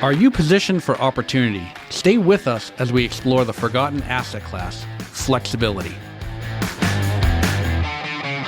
Are you positioned for opportunity? Stay with us as we explore the forgotten asset class, flexibility.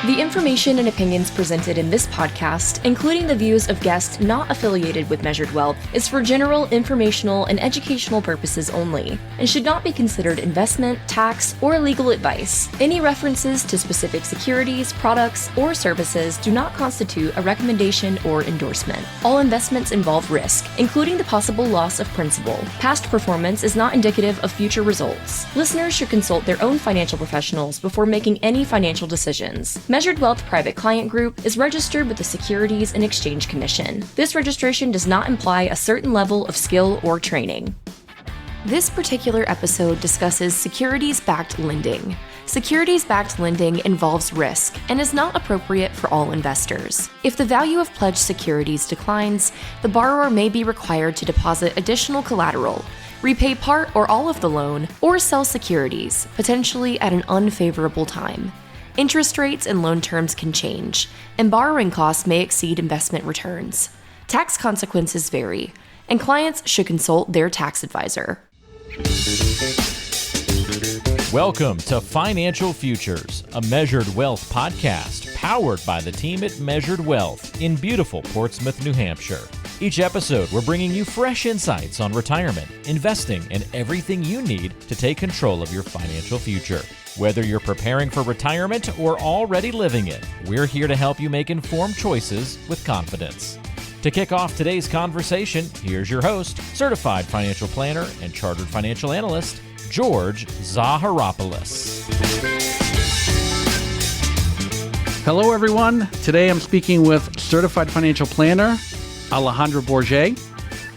The information and opinions presented in this podcast, including the views of guests not affiliated with Measured Wealth, is for general, informational, and educational purposes only, and should not be considered investment, tax, or legal advice. Any references to specific securities, products, or services do not constitute a recommendation or endorsement. All investments involve risk, including the possible loss of principal. Past performance is not indicative of future results. Listeners should consult their own financial professionals before making any financial decisions. Measured Wealth Private Client Group is registered with the Securities and Exchange Commission. This registration does not imply a certain level of skill or training. This particular episode discusses securities-backed lending. Securities-backed lending involves risk and is not appropriate for all investors. If the value of pledged securities declines, the borrower may be required to deposit additional collateral, repay part or all of the loan, or sell securities, potentially at an unfavorable time. Interest rates and loan terms can change, and borrowing costs may exceed investment returns. Tax consequences vary, and clients should consult their tax advisor. Welcome to Financial Futures, a Measured Wealth podcast powered by the team at Measured Wealth in beautiful Portsmouth, New Hampshire. Each episode, we're bringing you fresh insights on retirement, investing, and everything you need to take control of your financial future. Whether you're preparing for retirement or already living it, we're here to help you make informed choices with confidence. To kick off today's conversation, here's your host, certified financial planner and chartered financial analyst, George Zaharopoulos. Hello, everyone. Today I'm speaking with certified financial planner, Alejandra Borge.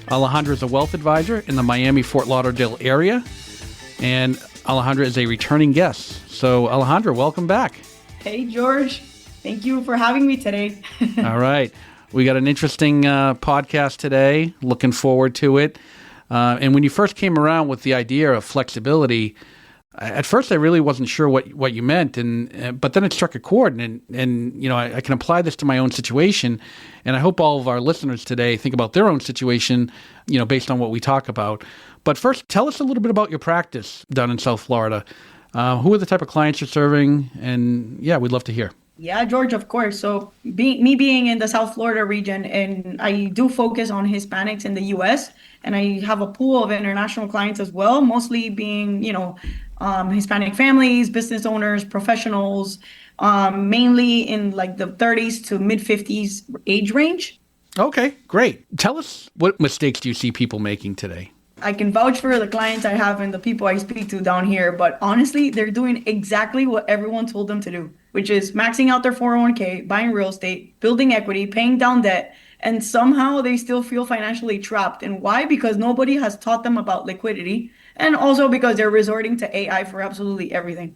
Alejandra is a wealth advisor in the Miami-Fort Lauderdale area, and Alejandra is a returning guest. So, Alejandra, welcome back. Hey, George. Thank you for having me today. All right. We got an interesting podcast today. Looking forward to it. And when you first came around with the idea of flexibility, at first I really wasn't sure what you meant, but then it struck a chord, and you know I can apply this to my own situation, and I hope all of our listeners today think about their own situation, you know, based on what we talk about. But first, tell us a little bit about your practice down in South Florida. Who are the type of clients you're serving? And yeah, we'd love to hear. Yeah, George, of course. So being in the South Florida region, and I do focus on Hispanics in the U.S., and I have a pool of international clients as well, mostly being, Hispanic families, business owners, professionals, mainly in like the 30s to mid 50s age range. Okay, great. Tell us, what mistakes do you see people making today? I can vouch for the clients I have and the people I speak to down here, but honestly, they're doing exactly what everyone told them to do, which is maxing out their 401k, buying real estate, building equity, paying down debt, and somehow they still feel financially trapped. And why? Because nobody has taught them about liquidity, and also because they're resorting to AI for absolutely everything.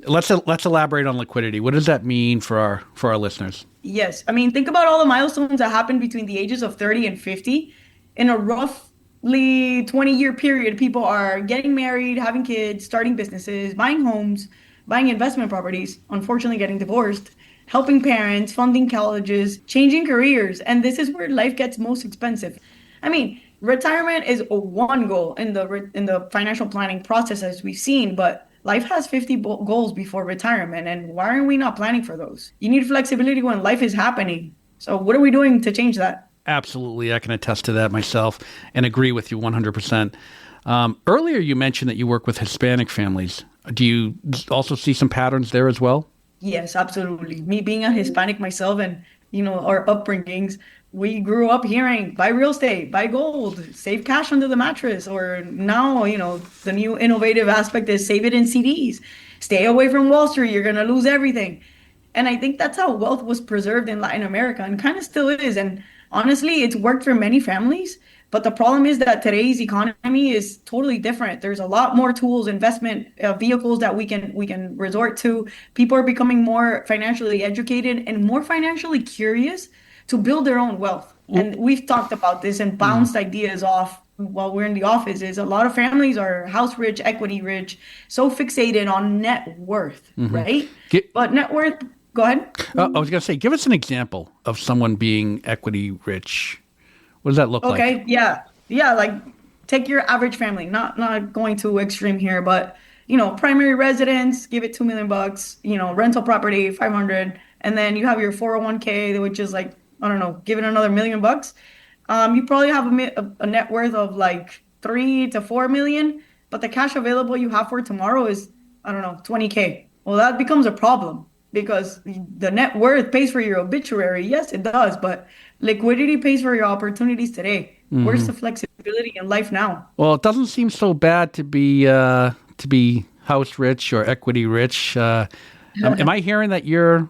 Let's elaborate on liquidity. What does that mean for our listeners? Yes. I mean, think about all the milestones that happened between the ages of 30 and 50. In a roughly 20-year period, people are getting married, having kids, starting businesses, buying homes, buying investment properties, unfortunately getting divorced, helping parents, funding colleges, changing careers. And this is where life gets most expensive. I mean, retirement is one goal in the financial planning process, as we've seen, but life has 50 goals before retirement. And why are we not planning for those? You need flexibility when life is happening. So what are we doing to change that? Absolutely. I can attest to that myself and agree with you 100%. Earlier, you mentioned that you work with Hispanic families. Do you also see some patterns there as well? Yes, absolutely. Me being a Hispanic myself and, our upbringings, we grew up hearing buy real estate, buy gold, save cash under the mattress. Or now, the new innovative aspect is save it in CDs. Stay away from Wall Street. You're going to lose everything. And I think that's how wealth was preserved in Latin America and kind of still is. And honestly, it's worked for many families. But the problem is that today's economy is totally different. There's a lot more tools, investment vehicles that we can resort to. People are becoming more financially educated and more financially curious to build their own wealth. And we've talked about this and bounced ideas off while we're in the office. Is a lot of families are house rich, equity rich, so fixated on net worth, right? But net worth, go ahead. I was going to say, give us an example of someone being equity rich. What does that look like? Okay, yeah. Yeah, like take your average family, not going too extreme here, but primary residence, give it 2 million bucks, rental property, 500, and then you have your 401k, which is like, I don't know, give it another million bucks. You probably have a net worth of like 3 to 4 million, but the cash available you have for tomorrow is, I don't know, 20K. Well, that becomes a problem because the net worth pays for your obituary. Yes, it does, but liquidity pays for your opportunities today. Where's the flexibility in life now? Well, it doesn't seem so bad to be house rich or equity rich. Am I hearing that you're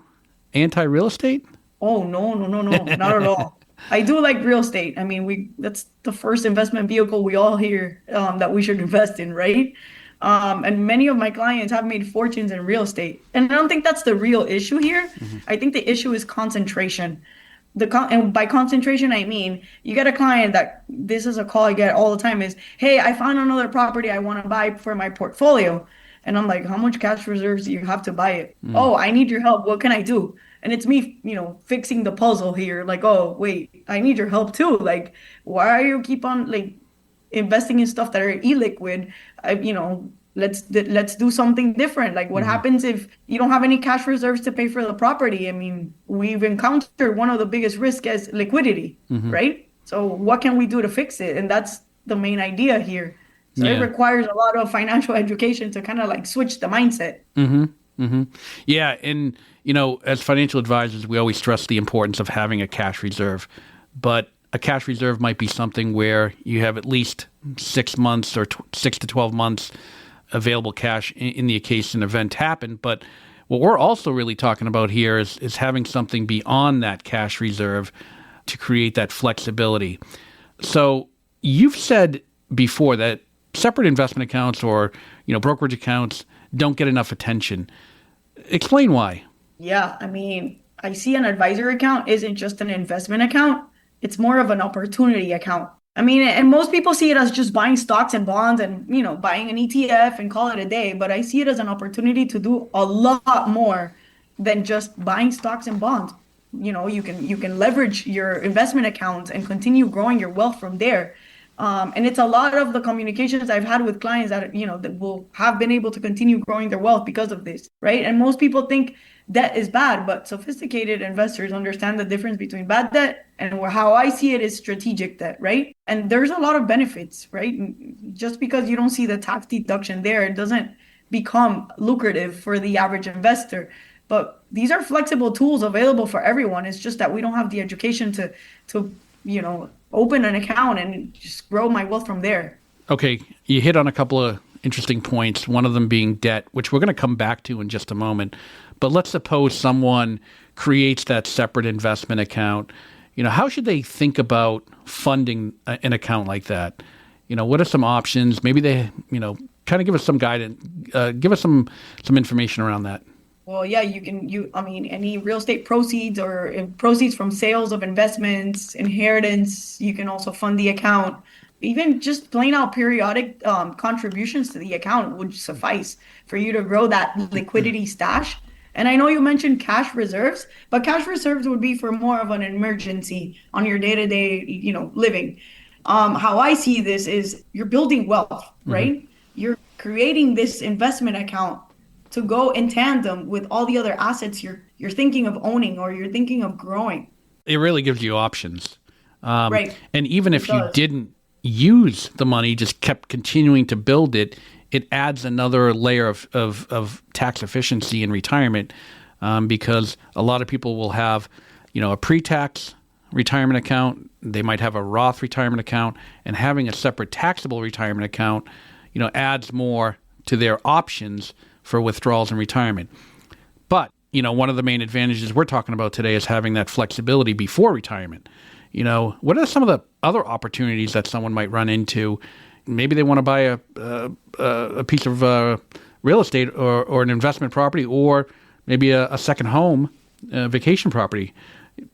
anti-real estate? Oh, no, no, no, no, not at all. I do like real estate. I mean, that's the first investment vehicle we all hear that we should invest in, right? And many of my clients have made fortunes in real estate. And I don't think that's the real issue here. I think the issue is concentration. And by concentration, I mean, you get a client that this is a call I get all the time is, hey, I found another property I want to buy for my portfolio. And I'm like, how much cash reserves do you have to buy it? Oh, I need your help. What can I do? And it's me, fixing the puzzle here. Like, oh, wait, I need your help too. Like, why are you keep on like investing in stuff that are illiquid? Let's do something different. Like, what happens if you don't have any cash reserves to pay for the property? I mean, we've encountered one of the biggest risks as liquidity, right? So what can we do to fix it? And that's the main idea here. So it requires a lot of financial education to kind of like switch the mindset. Yeah, and as financial advisors, we always stress the importance of having a cash reserve, but a cash reserve might be something where you have at least 6 months or 6 to 12 months available cash in the case an event happened. But what we're also really talking about here is having something beyond that cash reserve to create that flexibility. So you've said before that separate investment accounts or brokerage accounts don't get enough attention. Explain why. Yeah, I mean, I see an advisor account isn't just an investment account. It's more of an opportunity account. I mean, and most people see it as just buying stocks and bonds and, buying an ETF and call it a day. But I see it as an opportunity to do a lot more than just buying stocks and bonds. You can leverage your investment accounts and continue growing your wealth from there. And it's a lot of the communications I've had with clients that, that will have been able to continue growing their wealth because of this, right? And most people think debt is bad, but sophisticated investors understand the difference between bad debt and how I see it is strategic debt, right? And there's a lot of benefits, right? Just because you don't see the tax deduction there, it doesn't become lucrative for the average investor. But these are flexible tools available for everyone. It's just that we don't have the education to open an account and just grow my wealth from there. Okay, you hit on a couple of interesting points, one of them being debt, which we're going to come back to in just a moment. But let's suppose someone creates that separate investment account. How should they think about funding an account like that? What are some options? Maybe they, kind of give us some guidance, give us some information around that. Well, yeah, any real estate proceeds or proceeds from sales of investments, inheritance, you can also fund the account. Even just plain out periodic contributions to the account would suffice for you to grow that liquidity stash. And I know you mentioned cash reserves, but cash reserves would be for more of an emergency on your day-to-day, living. How I see this is you're building wealth, right? You're creating this investment account to go in tandem with all the other assets you're thinking of owning or you're thinking of growing. It really gives you options. Right. And even if you didn't use the money, just kept continuing to build it, it adds another layer of tax efficiency in retirement because a lot of people will have, a pre-tax retirement account. They might have a Roth retirement account, and having a separate taxable retirement account, adds more to their options for withdrawals in retirement. But, one of the main advantages we're talking about today is having that flexibility before retirement. What are some of the other opportunities that someone might run into? Maybe they want to buy a piece of real estate or an investment property, or maybe a second home, vacation property.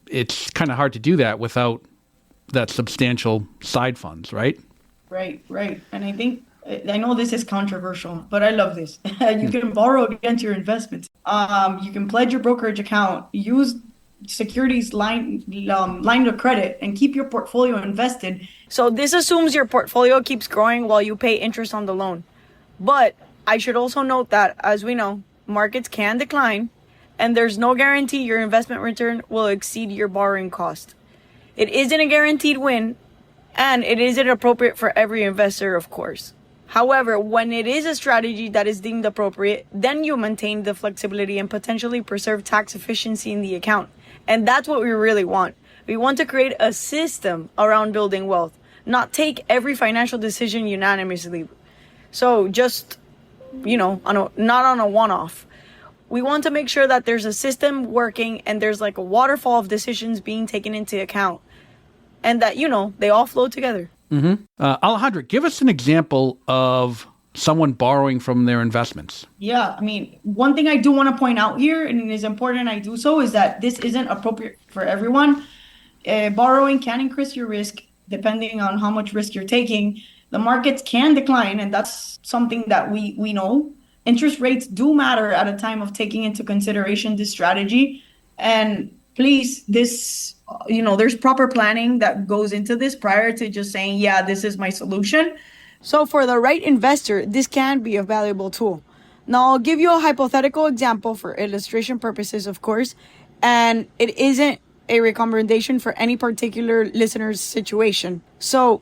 It's kind of hard to do that without that substantial side funds, right? Right. And I know this is controversial, but I love this. You can borrow against your investments. You can pledge your brokerage account, use securities line of credit and keep your portfolio invested. So this assumes your portfolio keeps growing while you pay interest on the loan. But I should also note that, as we know, markets can decline, and there's no guarantee your investment return will exceed your borrowing cost. It isn't a guaranteed win, and it isn't appropriate for every investor, of course. However, when it is a strategy that is deemed appropriate, then you maintain the flexibility and potentially preserve tax efficiency in the account. And that's what we really want. We want to create a system around building wealth, not take every financial decision unanimously. So just, not on a one-off. We want to make sure that there's a system working and there's like a waterfall of decisions being taken into account, and that, they all flow together. Mm-hmm. Alejandra, give us an example of someone borrowing from their investments. Yeah, I mean, one thing I do want to point out here, and it is important I do so, is that this isn't appropriate for everyone. Borrowing can increase your risk depending on how much risk you're taking. The markets can decline, and that's something that we know. Interest rates do matter at a time of taking into consideration this strategy. And please, there's proper planning that goes into this prior to just saying, yeah, this is my solution. So for the right investor, this can be a valuable tool. Now, I'll give you a hypothetical example for illustration purposes, of course, and it isn't a recommendation for any particular listener's situation. So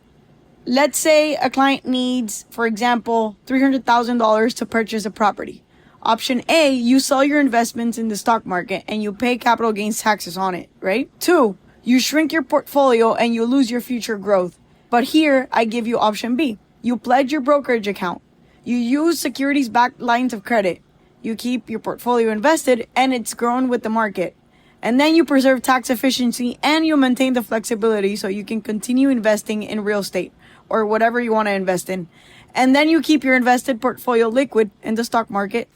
let's say a client needs, for example, $300,000 to purchase a property. Option A, you sell your investments in the stock market and you pay capital gains taxes on it, right? 2, you shrink your portfolio and you lose your future growth. But here, I give you option B. You pledge your brokerage account. You use securities-backed lines of credit. You keep your portfolio invested and it's grown with the market. And then you preserve tax efficiency and you maintain the flexibility so you can continue investing in real estate or whatever you want to invest in. And then you keep your invested portfolio liquid in the stock market.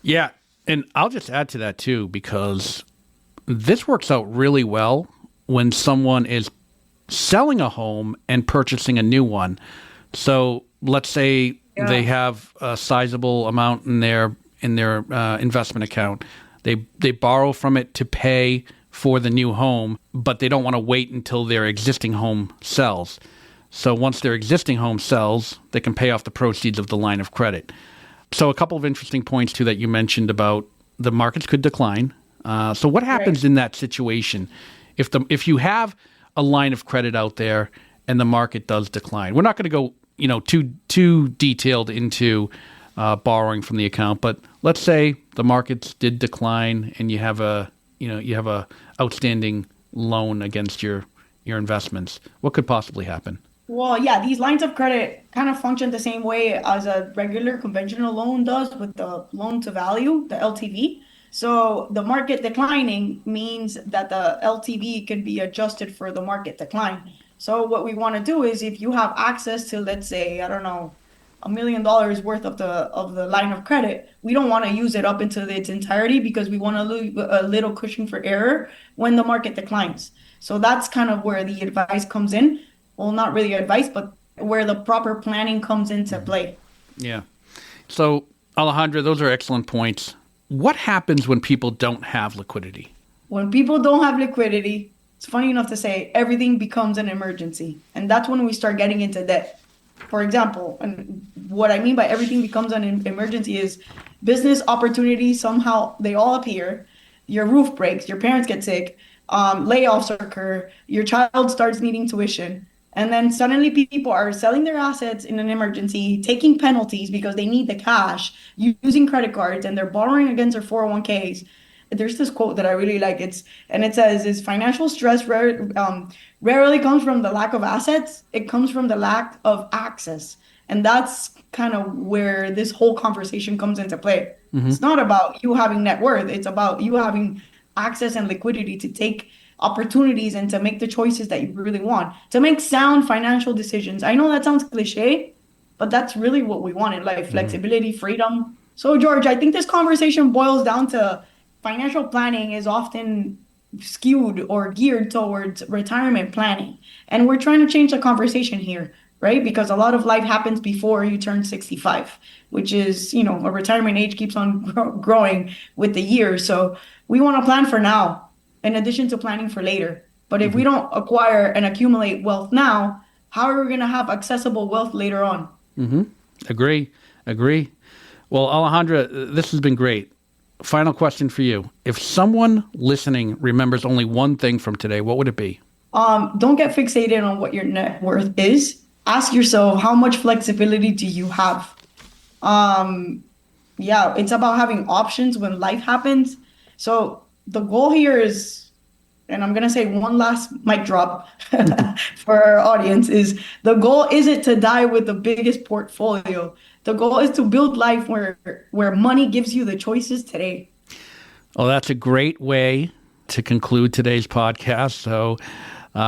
Yeah, and I'll just add to that too, because this works out really well when someone is selling a home and purchasing a new one. So let's say they have a sizable amount in their investment account. They borrow from it to pay for the new home, but they don't want to wait until their existing home sells. So once their existing home sells, they can pay off the proceeds of the line of credit. So a couple of interesting points too that you mentioned about the markets could decline. So what happens in that situation if you have a line of credit out there and the market does decline? We're not going to go too detailed into borrowing from the account, but let's say the markets did decline and you have a outstanding loan against your investments. What could possibly happen? Well, yeah, these lines of credit kind of function the same way as a regular conventional loan does with the loan to value, the LTV. So the market declining means that the LTV can be adjusted for the market decline. So what we want to do is, if you have access to, let's say, I don't know, $1 million worth of the line of credit, we don't want to use it up into its entirety because we want to leave a little cushion for error when the market declines. So that's kind of where the advice comes in. Well, not really advice, but where the proper planning comes into play. Yeah. So, Alejandra, those are excellent points. What happens when people don't have liquidity? When people don't have liquidity, it's funny enough to say, everything becomes an emergency. And that's when we start getting into debt. For example, and what I mean by everything becomes an emergency is business opportunities, somehow they all appear. Your roof breaks, your parents get sick, layoffs occur, your child starts needing tuition. And then suddenly people are selling their assets in an emergency, taking penalties because they need the cash, using credit cards, and they're borrowing against their 401ks. There's this quote that I really like. It says, financial stress rarely comes from the lack of assets. It comes from the lack of access. And that's kind of where this whole conversation comes into play. Mm-hmm. It's not about you having net worth. It's about you having access and liquidity to take opportunities and to make the choices that you really want, to make sound financial decisions. I know that sounds cliche, but that's really what we want in life: flexibility, freedom. So, George, I think this conversation boils down to financial planning is often skewed or geared towards retirement planning. And we're trying to change the conversation here, right? Because a lot of life happens before you turn 65, which is, a retirement age keeps on growing with the years. So we want to plan for now. in addition to planning for later. But if we don't acquire and accumulate wealth now, how are we going to have accessible wealth later on? Agree. Well, Alejandra, this has been great. Final question for you. If someone listening remembers only one thing from today, what would it be? Don't get fixated on what your net worth is. Ask yourself, how much flexibility do you have? It's about having options when life happens. So the goal here is, and I'm going to say one last mic drop for our audience, is the goal isn't to die with the biggest portfolio. The goal is to build life where money gives you the choices today. Well, that's a great way to conclude today's podcast. So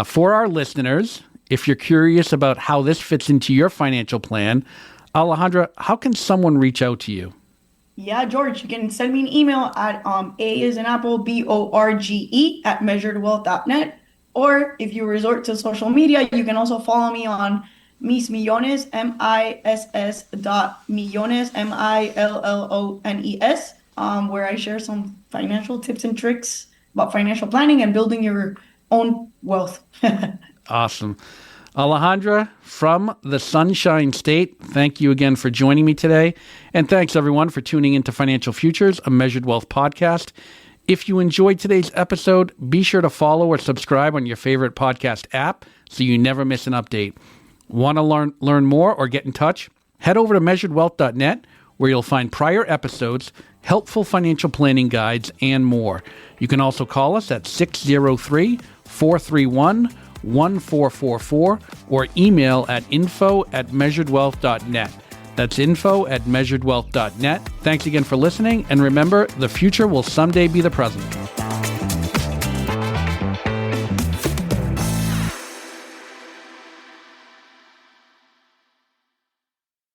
for our listeners, if you're curious about how this fits into your financial plan, Alejandra, how can someone reach out to you? Yeah, George, you can send me an email at A is an apple, BORGE at measuredwealth.net. Or if you resort to social media, you can also follow me on Mis Millones, MISS.millones, MILLONES, where I share some financial tips and tricks about financial planning and building your own wealth. Awesome. Alejandra from the Sunshine State, thank you again for joining me today. And thanks, everyone, for tuning into Financial Futures, a Measured Wealth podcast. If you enjoyed today's episode, be sure to follow or subscribe on your favorite podcast app so you never miss an update. Want to learn more or get in touch? Head over to measuredwealth.net, where you'll find prior episodes, helpful financial planning guides, and more. You can also call us at 603-431-1444 or email at info@measuredwealth.net. That's info@measuredwealth.net. Thanks again for listening, and remember, the future will someday be the present.